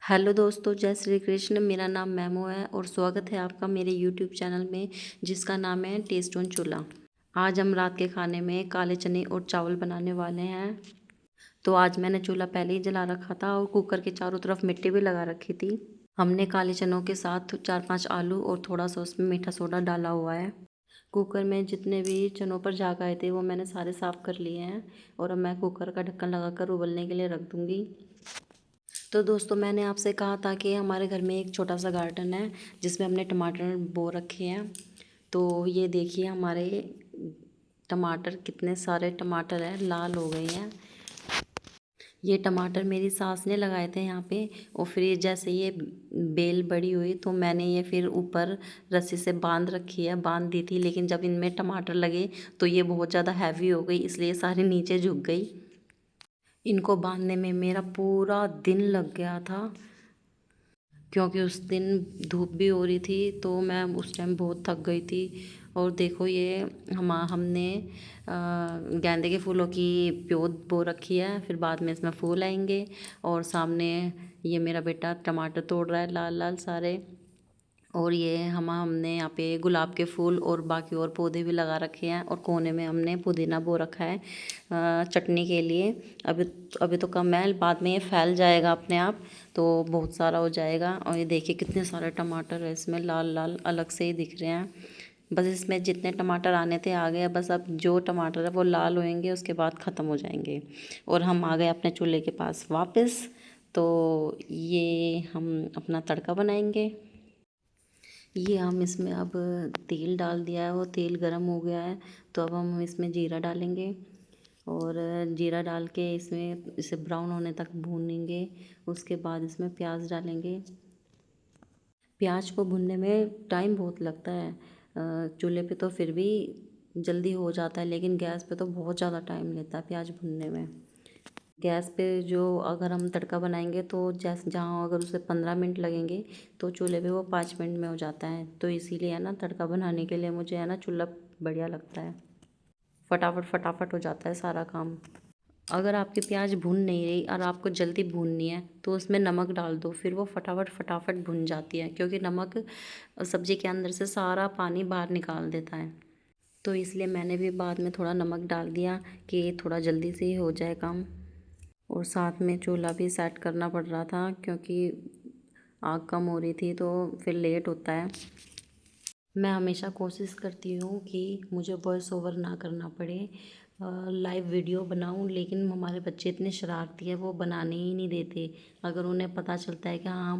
Hello दोस्तों, जय श्री कृष्ण। मेरा नाम मैमो है और स्वागत है आपका मेरे यूट्यूब चैनल में जिसका नाम है टेस्ट ऑन चूल्हा। आज हम रात के खाने में काले चने और चावल बनाने वाले हैं। तो आज मैंने चूल्हा पहले ही जला रखा था और कुकर के चारों तरफ मिट्टी भी लगा रखी थी। हमने काले चनों के साथ 4-5 आलू और थोड़ा सा उसमें मीठा सोडा डाला हुआ है। कुकर में जितने भी चनों पर झाग आए थे वो मैंने सारे साफ़ कर लिए हैं और अब मैं कुकर का ढक्कन लगाकर उबलने के लिए रख दूँगी। तो दोस्तों, मैंने आपसे कहा था कि हमारे घर में एक छोटा सा गार्डन है जिसमें हमने टमाटर बो रखे हैं। तो ये देखिए हमारे टमाटर, कितने सारे टमाटर हैं, लाल हो गए हैं। ये टमाटर मेरी सास ने लगाए थे यहाँ पे और फिर ये जैसे ये बेल बड़ी हुई तो मैंने ये फिर ऊपर रस्सी से बांध दी थी, लेकिन जब इनमें टमाटर लगे तो ये बहुत ज़्यादा हैवी हो गई, इसलिए सारी नीचे झुक गई। इनको बांधने में मेरा पूरा दिन लग गया था क्योंकि उस दिन धूप भी हो रही थी तो मैं उस टाइम बहुत थक गई थी। और देखो ये हमने गेंदे के फूलों की प्योत बो रखी है, फिर बाद में इसमें फूल आएंगे। और सामने ये मेरा बेटा टमाटर तोड़ रहा है लाल लाल सारे। और ये हमने यहाँ पे गुलाब के फूल और बाकी और पौधे भी लगा रखे हैं और कोने में हमने पुदीना बो रखा है चटनी के लिए। अभी अभी तो कम है, बाद में ये फैल जाएगा अपने आप तो बहुत सारा हो जाएगा। और ये देखिए कितने सारे टमाटर है इसमें, लाल लाल अलग से ही दिख रहे हैं। बस इसमें जितने टमाटर आने थे आ गए, बस अब जो टमाटर है वो लाल होएंगे उसके बाद ख़त्म हो जाएंगे। और हम आ गए अपने चूल्हे के पास वापस। तो ये हम अपना तड़का बनाएंगे। ये हम इसमें अब तेल डाल दिया है, वो तेल गरम हो गया है तो अब हम इसमें जीरा डालेंगे। और जीरा डाल के इसमें इसे ब्राउन होने तक भूनेंगे। उसके बाद इसमें प्याज डालेंगे। प्याज को भुनने में टाइम बहुत लगता है। चूल्हे पे तो फिर भी जल्दी हो जाता है, लेकिन गैस पे तो बहुत ज़्यादा टाइम लेता है प्याज भुनने में। गैस पे जो अगर हम तड़का बनाएंगे तो जैसे जहाँ अगर उसे 15 मिनट लगेंगे तो चूल्हे पे वो 5 मिनट में हो जाता है। तो इसीलिए है ना, तड़का बनाने के लिए मुझे है ना चूल्हा बढ़िया लगता है। फटाफट फटाफट हो जाता है सारा काम। अगर आपकी प्याज भून नहीं रही और आपको जल्दी भूननी है तो उसमें नमक डाल दो, फिर वो फटाफट फटाफट भुन जाती है, क्योंकि नमक सब्ज़ी के अंदर से सारा पानी बाहर निकाल देता है। तो इसलिए मैंने भी बाद में थोड़ा नमक डाल दिया कि थोड़ा जल्दी से ही हो जाए काम। और साथ में चूल्हा भी सेट करना पड़ रहा था क्योंकि आग कम हो रही थी तो फिर लेट होता है। मैं हमेशा कोशिश करती हूँ कि मुझे वॉइस ओवर ना करना पड़े, लाइव वीडियो बनाऊँ, लेकिन हमारे बच्चे इतने शरारती हैं, वो बनाने ही नहीं देते। अगर उन्हें पता चलता है कि हाँ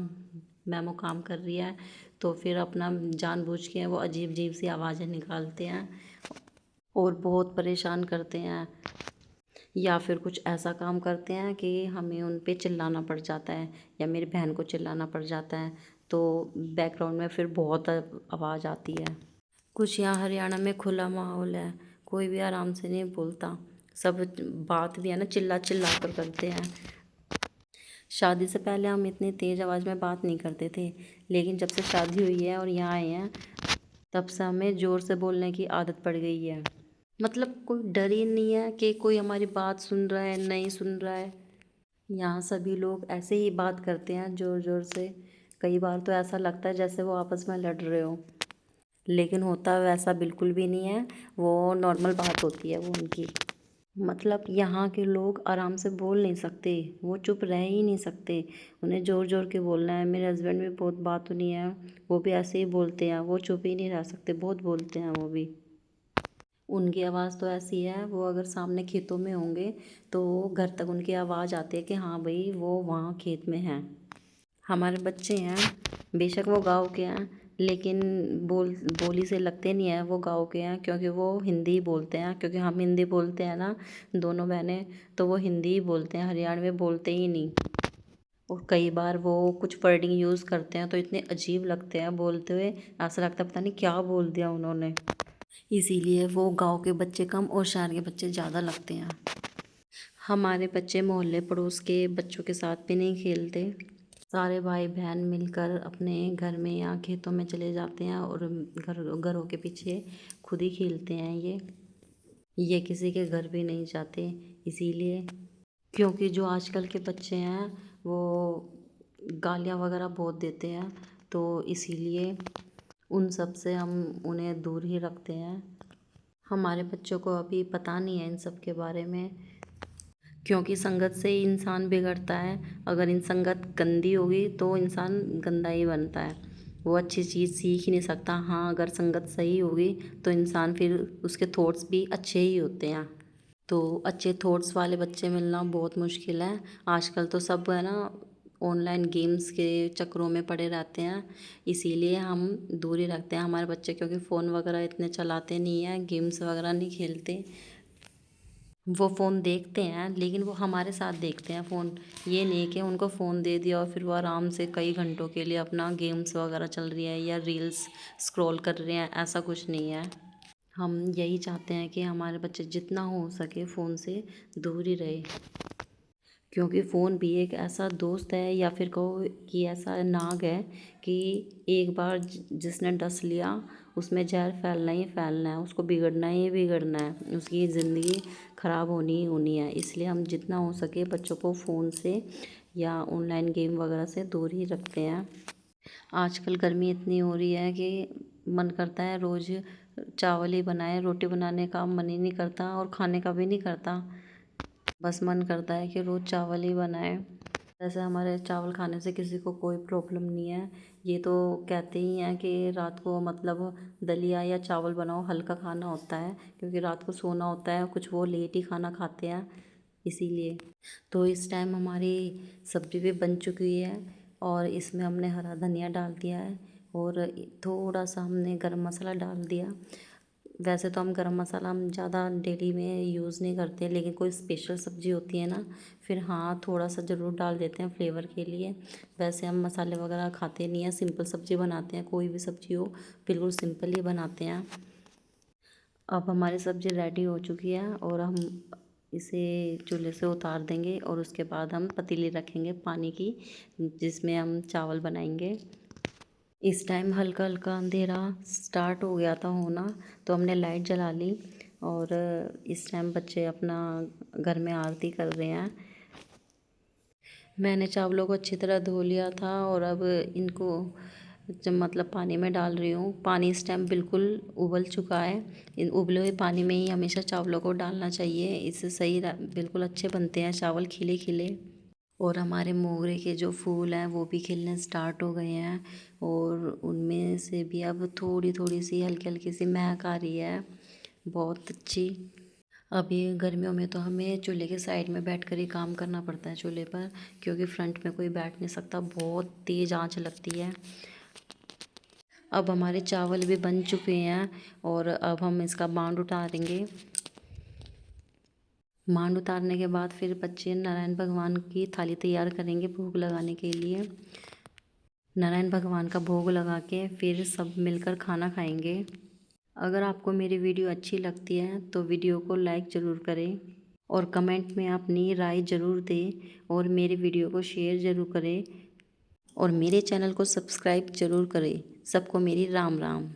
मैमो काम कर रही है तो फिर अपना जानबूझ के वो अजीब अजीब सी आवाज़ें निकालते हैं और बहुत परेशान करते हैं। या फिर कुछ ऐसा काम करते हैं कि हमें उन पे चिल्लाना पड़ जाता है या मेरी बहन को चिल्लाना पड़ जाता है, तो बैकग्राउंड में फिर बहुत आवाज़ आती है। कुछ यहाँ हरियाणा में खुला माहौल है, कोई भी आराम से नहीं बोलता, सब बात भी है ना चिल्ला चिल्ला कर करते हैं। शादी से पहले हम इतनी तेज़ आवाज़ में बात नहीं करते थे, लेकिन जब से शादी हुई है और यहाँ आए हैं तब से हमें ज़ोर से बोलने की आदत पड़ गई है। मतलब कोई डर ही नहीं है कि कोई हमारी बात सुन रहा है नहीं सुन रहा है। यहाँ सभी लोग ऐसे ही बात करते हैं ज़ोर ज़ोर से। कई बार तो ऐसा लगता है जैसे वो आपस में लड़ रहे हो, लेकिन होता वैसा बिल्कुल भी नहीं है। वो नॉर्मल बात होती है वो उनकी। मतलब यहाँ के लोग आराम से बोल नहीं सकते, वो चुप रह ही नहीं सकते, उन्हें ज़ोर ज़ोर के बोलना है। मेरे हस्बैंड भी बहुत बात नहीं है, वो भी ऐसे ही बोलते हैं, वो चुप ही नहीं रह सकते, बहुत बोलते हैं वो भी। उनकी आवाज़ तो ऐसी है, वो अगर सामने खेतों में होंगे तो घर तक उनकी आवाज़ आती है कि हाँ भाई वो वहाँ खेत में हैं। हमारे बच्चे हैं, बेशक वो गाँव के हैं, लेकिन बोली से लगते नहीं है वो गाँव के हैं, क्योंकि वो हिंदी बोलते हैं। क्योंकि हम हिंदी बोलते हैं ना दोनों बहनें, तो वो हिंदी ही बोलते हैं, हरियाणवी बोलते ही नहीं। और कई बार वो कुछ वर्डिंग यूज़ करते हैं तो इतने अजीब लगते हैं बोलते हुए, ऐसा लगता है पता नहीं क्या बोल दिया उन्होंने। इसीलिए वो गांव के बच्चे कम और शहर के बच्चे ज़्यादा लगते हैं। हमारे बच्चे मोहल्ले पड़ोस के बच्चों के साथ भी नहीं खेलते। सारे भाई बहन मिलकर अपने घर में या खेतों में चले जाते हैं और घरों के पीछे खुद ही खेलते हैं। ये किसी के घर भी नहीं जाते, इसीलिए। क्योंकि जो आजकल के बच्चे हैं वो गालियाँ वगैरह बहुत देते हैं, तो इसीलिए उन सब से हम उन्हें दूर ही रखते हैं। हमारे बच्चों को अभी पता नहीं है इन सब के बारे में, क्योंकि संगत से ही इंसान बिगड़ता है। अगर इन संगत गंदी होगी तो इंसान गंदा ही बनता है, वो अच्छी चीज़ सीख ही नहीं सकता। हाँ, अगर संगत सही होगी तो इंसान फिर उसके थॉट्स भी अच्छे ही होते हैं। तो अच्छे थॉट्स वाले बच्चे मिलना बहुत मुश्किल है। आजकल तो सब है ना ऑनलाइन गेम्स के चक्करों में पड़े रहते हैं, इसीलिए हम दूर ही रखते हैं हमारे बच्चे, क्योंकि फ़ोन वगैरह इतने चलाते नहीं हैं, गेम्स वगैरह नहीं खेलते। वो फ़ोन देखते हैं लेकिन वो हमारे साथ देखते हैं फ़ोन। ये नहीं कि उनको फ़ोन दे दिया और फिर वो आराम से कई घंटों के लिए अपना गेम्स वगैरह चल रही है या रील्स स्क्रॉल कर रहे हैं, ऐसा कुछ नहीं है। हम यही चाहते हैं कि हमारे बच्चे जितना हो सके फ़ोन से दूर ही रहे, क्योंकि फ़ोन भी एक ऐसा दोस्त है या फिर कहो कि ऐसा नाग है कि एक बार जिसने डस लिया उसमें जहर फैलना ही फैलना है, उसको बिगड़ना ही बिगड़ना है, उसकी ज़िंदगी ख़राब होनी ही होनी है। इसलिए हम जितना हो सके बच्चों को फ़ोन से या ऑनलाइन गेम वगैरह से दूर ही रखते हैं। आजकल गर्मी इतनी हो रही है कि मन करता है रोज़ चावल ही बनाए, रोटी बनाने का मन ही नहीं करता और खाने का भी नहीं करता। बस मन करता है कि रोज़ चावल ही बनाए। वैसे हमारे चावल खाने से किसी को कोई प्रॉब्लम नहीं है। ये तो कहते ही हैं कि रात को मतलब दलिया या चावल बनाओ, हल्का खाना होता है, क्योंकि रात को सोना होता है, कुछ वो लेट ही खाना खाते हैं इसीलिए। तो इस टाइम हमारी सब्ज़ी भी बन चुकी है और इसमें हमने हरा धनिया डाल दिया है और थोड़ा सा हमने गरम मसाला डाल दिया। वैसे तो हम गरम मसाला हम ज़्यादा डेली में यूज़ नहीं करते, लेकिन कोई स्पेशल सब्ज़ी होती है ना, फिर हाँ थोड़ा सा ज़रूर डाल देते हैं फ्लेवर के लिए। वैसे हम मसाले वगैरह खाते नहीं हैं, सिंपल सब्ज़ी बनाते हैं, कोई भी सब्ज़ी हो बिल्कुल सिंपल ही बनाते हैं। अब हमारी सब्ज़ी रेडी हो चुकी है और हम इसे चूल्हे से उतार देंगे और उसके बाद हम पतीली रखेंगे पानी की, जिसमें हम चावल बनाएंगे। इस टाइम हल्का हल्का अंधेरा स्टार्ट हो गया था होना, तो हमने लाइट जला ली और इस टाइम बच्चे अपना घर में आरती कर रहे हैं। मैंने चावलों को अच्छी तरह धो लिया था और अब इनको जब मतलब पानी में डाल रही हूँ। पानी इस टाइम बिल्कुल उबल चुका है। इन उबले हुए पानी में ही हमेशा चावलों को डालना चाहिए, इससे सही बिल्कुल अच्छे बनते हैं चावल, खिले खिले। और हमारे मोगरे के जो फूल हैं वो भी खिलने स्टार्ट हो गए हैं और उनमें से भी अब थोड़ी थोड़ी सी हल्की हल्की सी महक आ रही है, बहुत अच्छी। अभी गर्मियों में तो हमें चूल्हे के साइड में बैठकर ही काम करना पड़ता है चूल्हे पर, क्योंकि फ्रंट में कोई बैठ नहीं सकता, बहुत तेज़ आंच लगती है। अब हमारे चावल भी बन चुके हैं और अब हम इसका बांड उतारेंगे। मांड उतारने के बाद फिर बच्चे नारायण भगवान की थाली तैयार करेंगे भोग लगाने के लिए। नारायण भगवान का भोग लगा के फिर सब मिलकर खाना खाएंगे। अगर आपको मेरी वीडियो अच्छी लगती है तो वीडियो को लाइक ज़रूर करें और कमेंट में अपनी राय ज़रूर दें और मेरी वीडियो को शेयर ज़रूर करें और मेरे चैनल को सब्सक्राइब ज़रूर करें। सबको मेरी राम राम।